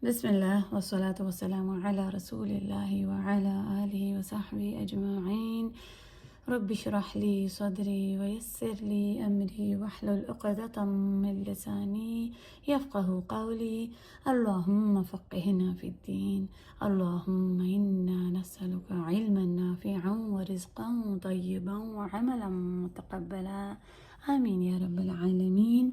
بسم الله والصلاة والسلام على رسول الله وعلى آله وصحبه أجمعين. رب اشرح لي صدري ويسر لي أمري واحلل عقدة من لساني يفقه قولي. اللهم فقهنا في الدين. اللهم إنا نسألك علما نافعا ورزقا طيبا وعملا متقبلا. آمين يا رب العالمين.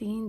3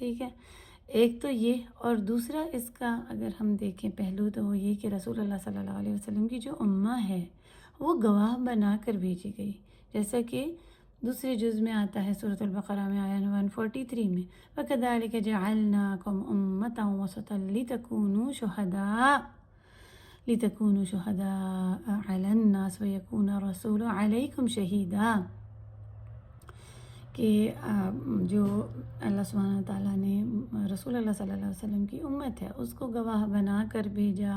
ٹھیک ہے، ایک تو یہ، اور دوسرا اس کا اگر ہم دیکھیں پہلو تو وہ یہ کہ رسول اللہ صلی اللہ علیہ وسلم کی جو امہ ہے وہ گواہ بنا کر بھیجی گئی، جیسا کہ دوسرے جز میں آتا ہے سورۃ البقرہ میں آیا 143 میں، وَكَذَلِكَ جَعَلْنَاكُمْ أُمَّةً وَسَطًا لِتَكُونُوا شُهَدَاءَ عَلَى النَّاسِ وَيَكُونَ الرَّسُولُ عَلَيْكُمْ شَهِيدًا، کہ جو اللہ سبحانہ تعالیٰ نے رسول اللہ صلی اللہ علیہ وسلم کی امت ہے اس کو گواہ بنا کر بھیجا،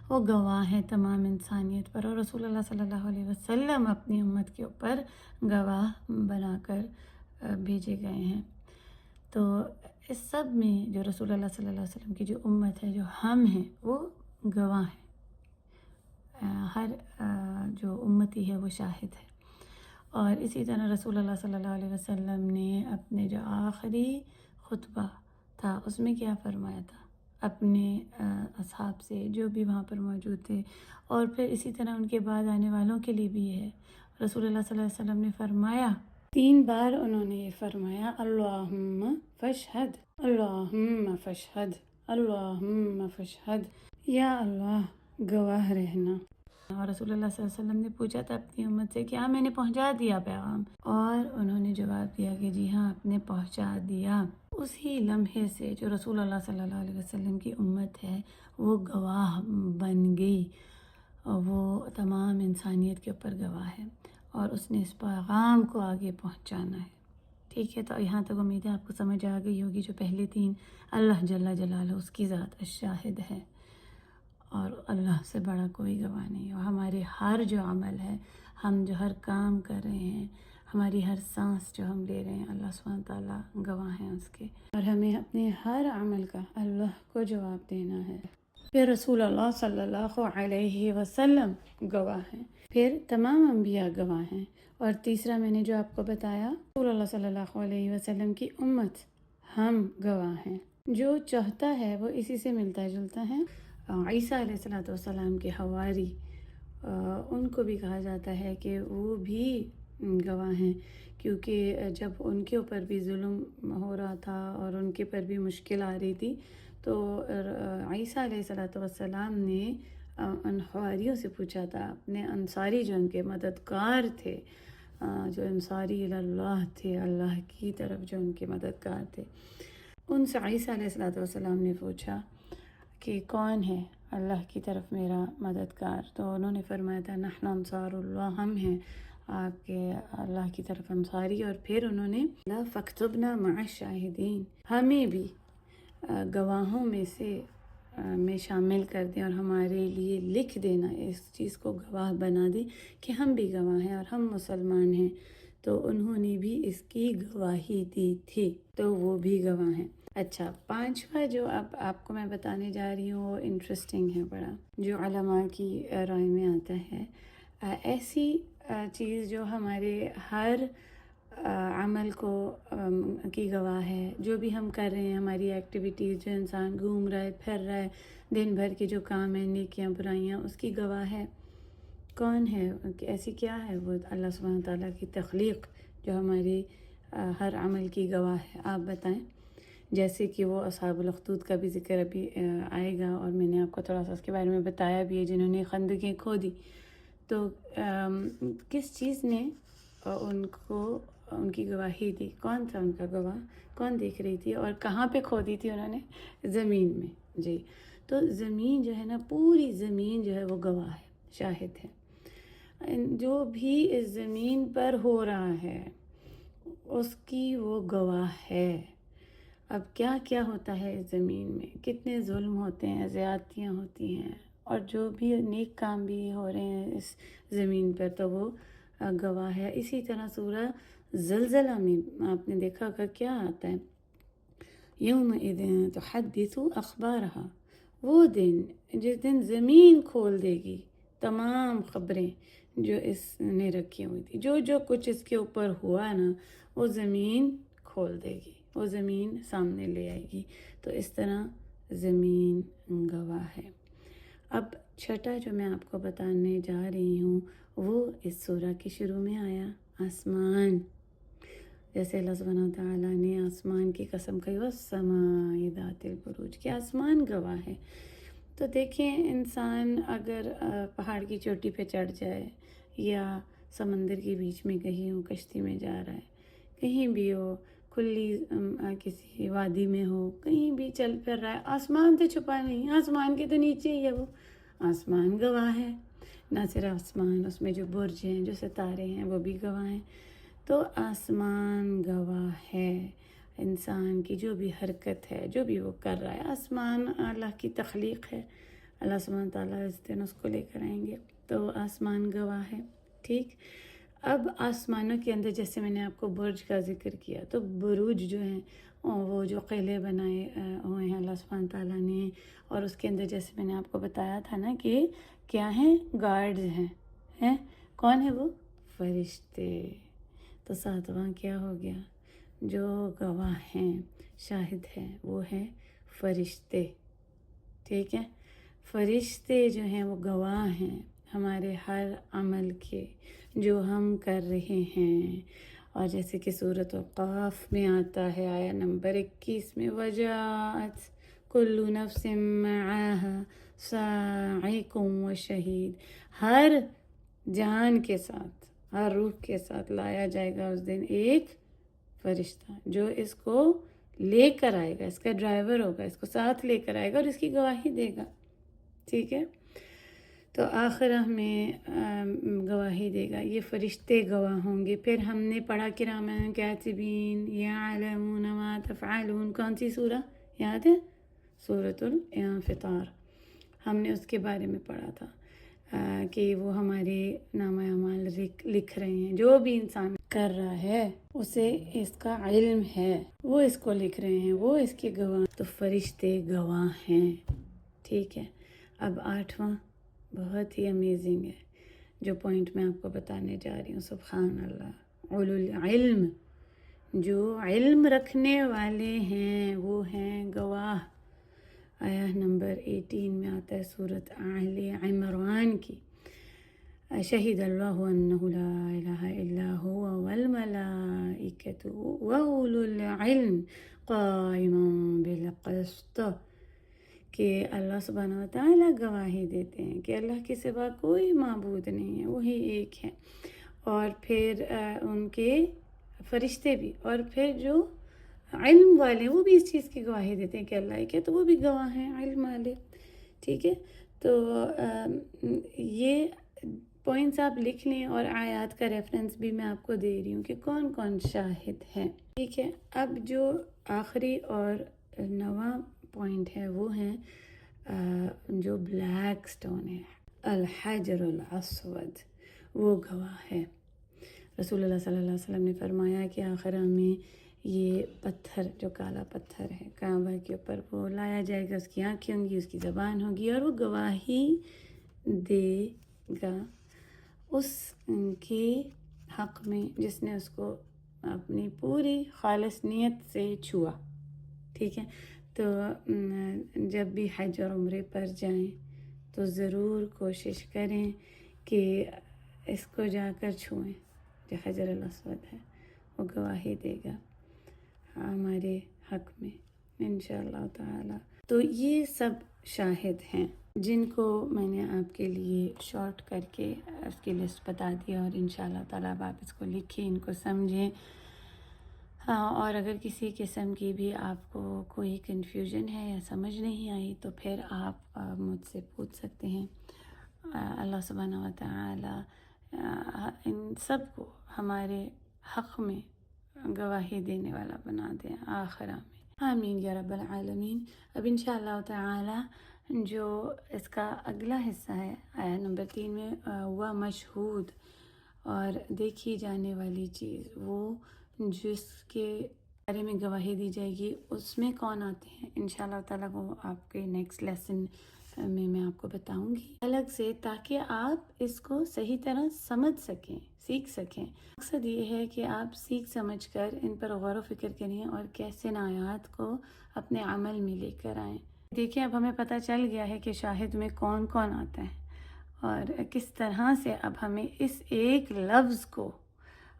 وہ گواہ ہے تمام انسانیت پر، اور رسول اللہ صلی اللہ علیہ وسلم اپنی امت کے اوپر گواہ بنا کر بھیجے گئے ہیں۔ تو اس سب میں جو رسول اللہ صلی اللہ علیہ وسلم کی جو امت ہے، جو ہم ہیں، وہ گواہ ہیں، ہر جو امتی ہے وہ شاہد ہے۔ اور اسی طرح رسول اللہ صلی اللہ علیہ وسلم نے اپنے جو آخری خطبہ تھا اس میں کیا فرمایا تھا اپنے اصحاب سے جو بھی وہاں پر موجود تھے، اور پھر اسی طرح ان کے بعد آنے والوں کے لیے بھی یہ ہے۔ رسول اللہ صلی اللہ علیہ وسلم نے فرمایا، 3 بار انہوں نے یہ فرمایا، اللہم فاشہد، اللہم فاشہد، اللہم فاشہد، یا اللہ گواہ رہنا۔ اور رسول اللہ صلی اللہ علیہ وسلم نے پوچھا تھا اپنی امت سے کہ میں نے پہنچا دیا پیغام، اور انہوں نے جواب دیا کہ جی ہاں آپ نے پہنچا دیا۔ اسی لمحے سے جو رسول اللہ صلی اللہ علیہ وسلم کی امت ہے وہ گواہ بن گئی، اور وہ تمام انسانیت کے اوپر گواہ ہے، اور اس نے اس پیغام کو آگے پہنچانا ہے۔ ٹھیک ہے، تو یہاں تک امید ہے آپ کو سمجھ آ گئی ہوگی جو پہلے 3 اللہ جل جلالہ اس کی ذات الشاہد ہے، اور اللہ سے بڑا کوئی گواہ نہیں، اور ہمارے ہر جو عمل ہے، ہم جو ہر کام کر رہے ہیں، ہماری ہر سانس جو ہم لے رہے ہیں، اللہ سبحانہ تعالیٰ گواہ ہیں اس کے، اور ہمیں اپنے ہر عمل کا اللہ کو جواب دینا ہے۔ پھر رسول اللہ صلی اللہ علیہ وسلم گواہ ہیں، پھر تمام انبیاء گواہ ہیں، اور تیسرا میں نے جو آپ کو بتایا رسول اللہ صلی اللہ علیہ وسلم کی امت، ہم گواہ ہیں۔ جو چاہتا ہے وہ اسی سے ملتا جلتا ہے۔ عیسیٰ علیہ السلام کے حواری، ان کو بھی کہا جاتا ہے کہ وہ بھی گواہ ہیں، کیونکہ جب ان کے اوپر بھی ظلم ہو رہا تھا اور ان کے پر بھی مشکل آ رہی تھی، تو عیسیٰ علیہ السلام نے ان حواریوں سے پوچھا تھا، اپنے انصاری جو ان کے مددگار تھے، جو انصاری اللہ تھے، اللہ کی طرف جو ان کے مددگار تھے، ان سے عیسیٰ علیہ السلام نے پوچھا کہ کون ہے اللہ کی طرف میرا مددگار، تو انہوں نے فرمایا تھا نحن انصار اللہ، ہم ہیں آپ کے اللہ کی طرف انصاری، اور پھر انہوں نے فاکتبنا مع الشاہدین، ہمیں بھی گواہوں میں سے میں شامل کر دیں، اور ہمارے لیے لکھ دینا، اس چیز کو گواہ بنا دیں کہ ہم بھی گواہ ہیں اور ہم مسلمان ہیں۔ تو انہوں نے بھی اس کی گواہی دی تھی، تو وہ بھی گواہ ہیں۔ اچھا، 5واں جو اب آپ کو میں بتانے جا رہی ہوں وہ انٹرسٹنگ ہے بڑا، جو علماء کی رائے میں آتا ہے، ایسی چیز جو ہمارے ہر عمل کو کی گواہ ہے، جو بھی ہم کر رہے ہیں، ہماری ایکٹیویٹیز، جو انسان گھوم رہا ہے، پھر رہا ہے، دن بھر کے جو کام ہیں، نیکیاں برائیاں، اس کی گواہ ہے۔ کون ہے؟ ایسی کیا ہے؟ وہ اللہ سبحانہ تعالیٰ کی تخلیق جو ہماری ہر عمل کی گواہ ہے۔ آپ بتائیں، جیسے کہ وہ اصحاب الاخدود کا بھی ذکر ابھی آئے گا، اور میں نے آپ کو تھوڑا سا اس کے بارے میں بتایا بھی ہے، جنہوں نے خندقیں کھودی، تو کس چیز نے ان کو ان کی گواہی دی؟ کون تھا ان کا گواہ؟ کون دیکھ رہی تھی؟ اور کہاں پہ کھودی تھی انہوں نے؟ زمین میں، جی۔ تو زمین جو ہے نا، پوری زمین جو ہے وہ گواہ ہے، شاہد ہے۔ جو بھی اس زمین پر ہو رہا ہے اس کی وہ گواہ ہے۔ اب کیا کیا ہوتا ہے اس زمین میں، کتنے ظلم ہوتے ہیں، زیادتیاں ہوتی ہیں، اور جو بھی نیک کام بھی ہو رہے ہیں اس زمین پر، تو وہ گواہ ہے۔ اسی طرح سورہ زلزلہ میں آپ نے دیکھا ہوگا کیا آتا ہے، یومئذ تحدث اخبارها، وہ دن جس دن زمین کھول دے گی تمام خبریں جو اس نے رکھی ہوئی تھی، جو کچھ اس کے اوپر ہوا نا، وہ زمین کھول دے گی، وہ زمین سامنے لے آئے گی۔ تو اس طرح زمین گواہ ہے۔ اب چھٹا جو میں آپ کو بتانے جا رہی ہوں وہ اس سورہ کے شروع میں آیا، آسمان۔ جیسے اللہ سبحانہ و تعالیٰ نے آسمان کی قسم کہی والسماء ذات البروج کہ آسمان گواہ ہے۔ تو دیکھیں انسان اگر پہاڑ کی چوٹی پہ چڑھ جائے یا سمندر کے بیچ میں کہیں ہو، کشتی میں جا رہا ہے، کہیں بھی ہو، کھلی کسی وادی میں ہو، کہیں بھی چل پھر رہا ہے، آسمان سے چھپا نہیں، آسمان کے تو نیچے ہی ہے وہ، آسمان گواہ ہے۔ نہ صرف آسمان، اس میں جو برج ہیں، جو ستارے ہیں، وہ بھی گواہ ہیں۔ تو آسمان گواہ ہے، انسان کی جو بھی حرکت ہے، جو بھی وہ کر رہا ہے، آسمان اللہ کی تخلیق ہے، اللہ سبحانہ تعالیٰ اس دن اس کو لے کر آئیں گے، تو آسمان گواہ ہے۔ ٹھیک، اب آسمانوں کے اندر جیسے میں نے آپ کو برج کا ذکر کیا، تو بروج جو ہیں وہ جو قلعے بنائے ہوئے ہیں اللہ سبحانہ تعالیٰ نے، اور اس کے اندر جیسے میں نے آپ کو بتایا تھا نا کہ کیا ہیں، گارڈز ہیں، کون ہے وہ؟ فرشتے۔ تو ساتواں کیا ہو گیا؟ جو گواہ ہیں، شاہد ہیں، وہ ہیں فرشتے۔ ٹھیک ہے، فرشتے جو ہیں وہ گواہ ہیں ہمارے ہر عمل کے جو ہم کر رہے ہیں۔ اور جیسے کہ سورۃ القاف میں آتا ہے آیا نمبر 21 میں وجاءت کل نفس معاها صاعق وشہید، ہر جان کے ساتھ، ہر روح کے ساتھ لایا جائے گا اس دن ایک فرشتہ جو اس کو لے کر آئے گا، اس کا ڈرائیور ہوگا، اس کو ساتھ لے کر آئے گا اور اس کی گواہی دے گا۔ ٹھیک ہے، تو آخرہ میں گواہی دے گا، یہ فرشتے گواہ ہوں گے۔ پھر ہم نے پڑھا کرامن کاتبین یعلمون ما تفعلون، کون سی سورہ یاد ہے؟ سورۃ الانفطار، ہم نے اس کے بارے میں پڑھا تھا کہ وہ ہمارے نامہ اعمال لکھ رہے ہیں، جو بھی انسان کر رہا ہے اسے اس کا علم ہے، وہ اس کو لکھ رہے ہیں، وہ اس کے گواہ، تو فرشتے گواہ ہیں۔ ٹھیک ہے، اب 8واں بہت ہی امیزنگ ہے جو پوائنٹ میں آپ کو بتانے جا رہی ہوں، سبحان اللہ، اولو العلم، جو علم رکھنے والے ہیں وہ ہیں گواہ۔ آیہ نمبر 18 میں آتا ہے سورۃ آل عمران کی، شہید اللہ انہ لا الہ الا هو والملائکۃ واولو العلم قائما بالقسط، کہ اللہ سبحانہ و تعالیٰ گواہی دیتے ہیں کہ اللہ کے سوا کوئی معبود نہیں ہے، وہی ایک ہے، اور پھر ان کے فرشتے بھی، اور پھر جو علم والے وہ بھی اس چیز کی گواہی دیتے ہیں کہ اللہ ایک ہے، تو وہ بھی گواہ ہیں علم والے۔ ٹھیک ہے، تو یہ پوائنٹس آپ لکھ لیں، اور آیات کا ریفرنس بھی میں آپ کو دے رہی ہوں کہ کون کون شاہد ہیں۔ ٹھیک ہے، اب جو آخری اور 9واں پوائنٹ ہے وہ ہیں جو بلیک سٹون ہے، الحجر الاسود، وہ گواہ ہے۔ رسول اللہ صلی اللہ علیہ وسلم نے فرمایا کہ آخرہ میں یہ پتھر جو کالا پتھر ہے کعبہ کے اوپر، وہ لایا جائے گا، اس کی آنکھیں ہوں گی، اس کی زبان ہوگی، اور وہ گواہی دے گا اس کے حق میں جس نے اس کو اپنی پوری خالص نیت سے چھوا۔ ٹھیک ہے، تو جب بھی حج اور عمرے پر جائیں تو ضرور کوشش کریں کہ اس کو جا کر چھوئیں، جو حجر الاسود ہے، وہ گواہی دے گا ہمارے حق میں انشاءاللہ تعالی۔ تو یہ سب شاہد ہیں جن کو میں نے آپ کے لیے شارٹ کر کے اس کی لسٹ بتا دیا، اور انشاءاللہ تعالی آپ اس کو لکھیں، ان کو سمجھیں۔ ہاں، اور اگر کسی قسم کی بھی آپ کو کوئی کنفیوژن ہے یا سمجھ نہیں آئی تو پھر آپ مجھ سے پوچھ سکتے ہیں۔ اللہ سبحانہ و تعالی ان سب کو ہمارے حق میں گواہی دینے والا بنا دیں آخرہ میں، آمین یا رب العالمین۔ اب انشاءاللہ تعالی جو اس کا اگلا حصہ ہے آیہ نمبر 3 میں، وہ مشہود اور دیکھی جانے والی چیز، وہ جس کے بارے میں گواہی دی جائے گی، اس میں کون آتے ہیں انشاءاللہ تعالی وہ آپ کے نیکسٹ لیسن میں آپ کو بتاؤں گی الگ سے، تاکہ آپ اس کو صحیح طرح سمجھ سکیں، سیکھ سکیں۔ مقصد یہ ہے کہ آپ سیکھ سمجھ کر ان پر غور و فکر کریں اور کیسے ان آیات کو اپنے عمل میں لے کر آئیں۔ دیکھیں، اب ہمیں پتہ چل گیا ہے کہ شاہد میں کون کون آتا ہے، اور کس طرح سے اب ہمیں اس ایک لفظ کو